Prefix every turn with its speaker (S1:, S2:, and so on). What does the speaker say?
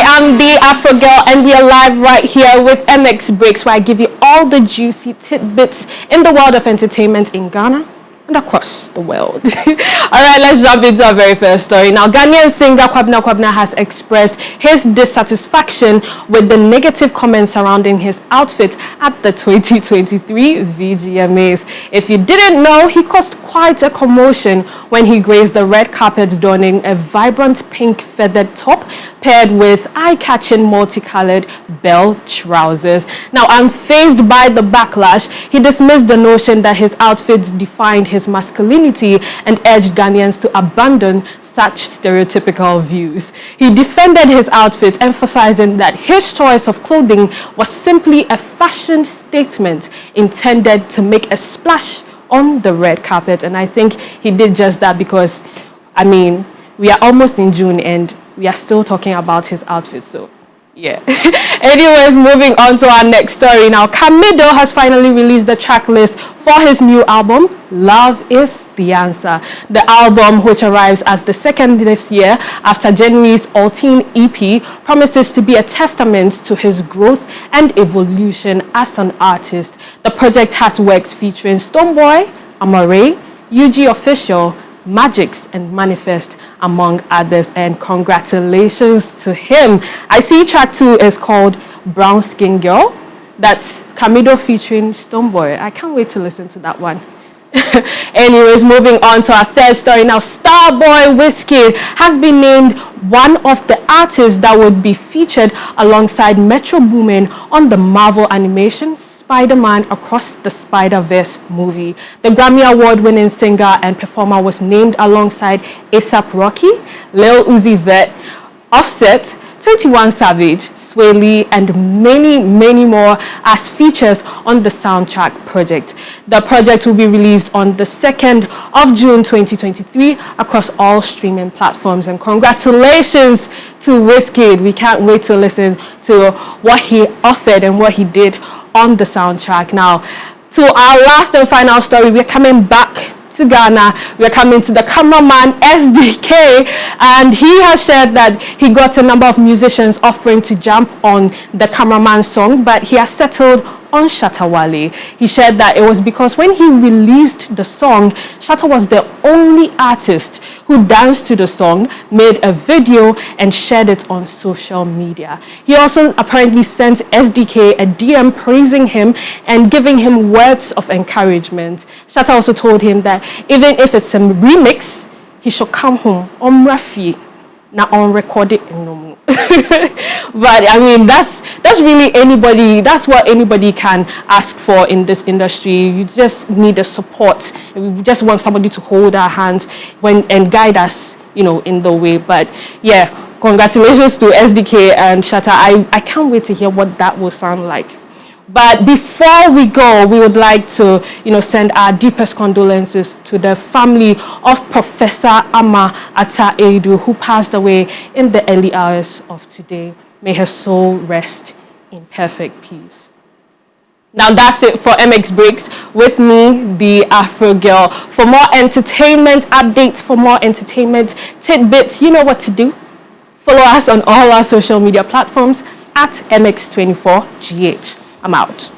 S1: am the AfroGirl and we are live right here with Breakz, where I give you all the juicy tidbits in the world of entertainment in Ghana and across the world. Alright, let's jump into our very first story. Now, Ghanaian singer Kwabena Kwabena has expressed his dissatisfaction with the negative comments surrounding his outfit at the 2023 VGMAs. If you didn't know, he caused quite a commotion when he graced the red carpet donning a vibrant pink feathered top paired with eye-catching multicolored bell trousers. Now, unfazed by the backlash, he dismissed the notion that his outfit defined his masculinity and urged Ghanaians to abandon such stereotypical views. He defended his outfit, emphasizing that his choice of clothing was simply a fashion statement intended to make a splash on the red carpet. And I think he did just that because, I mean, we are almost in June and we are still talking about his outfit, so yeah. Anyways, moving on to our next story now. Camidoh has finally released the track list for his new album, Love Is the Answer. The album, which arrives as the second this year after January's Alteen EP, promises to be a testament to his growth and evolution as an artist. The project has works featuring Stonebwoy, Amore, UG Official, Magix and Manifest, among others, and congratulations to him. I see track 2 is called Brown Skin Girl. That's Camidoh featuring Stonebwoy. I can't wait to listen to that one. Anyways, moving on to our third story now. Starboy Wizkid has been named one of the artists that would be featured alongside Metro Boomin on the Marvel animation Spider-Man Across the Spider-Verse movie. The Grammy Award-winning singer and performer was named alongside A$AP Rocky, Lil Uzi Vert, Offset, 21 Savage, Sway Lee, and many more as features on the soundtrack project. The project will be released on the 2nd of June 2023 across all streaming platforms. And congratulations to Wizkid. We can't wait to listen to what he offered and what he did on the soundtrack. Now, to our last and final story, we're coming back to Ghana. We're coming to the cameraman SDK, and he has shared that he got a number of musicians offering to jump on the cameraman song, but he has settled on Shatta Wale. He shared that it was because when he released the song, Shatta was the only artist who danced to the song, made a video, and shared it on social media. He also apparently sent SDK a DM praising him and giving him words of encouragement. Shatta also told him that even if it's a remix, he should come home on Rafi, not on record it no more. But I mean, that's really anybody, that's what anybody can ask for in this industry. You just need the support. We just want somebody to hold our hands and guide us, you know, in the way. But yeah, congratulations to SDK and Shatta. I can't wait to hear what that will sound like. But before we go, we would like to, send our deepest condolences to the family of Professor Ama Atta Edu, who passed away in the early hours of today. May her soul rest in perfect peace. Now that's it for Breakz with me, the AfroGirl. For more entertainment updates, for more entertainment tidbits, you know what to do. Follow us on all our social media platforms at MX24GH. I'm out.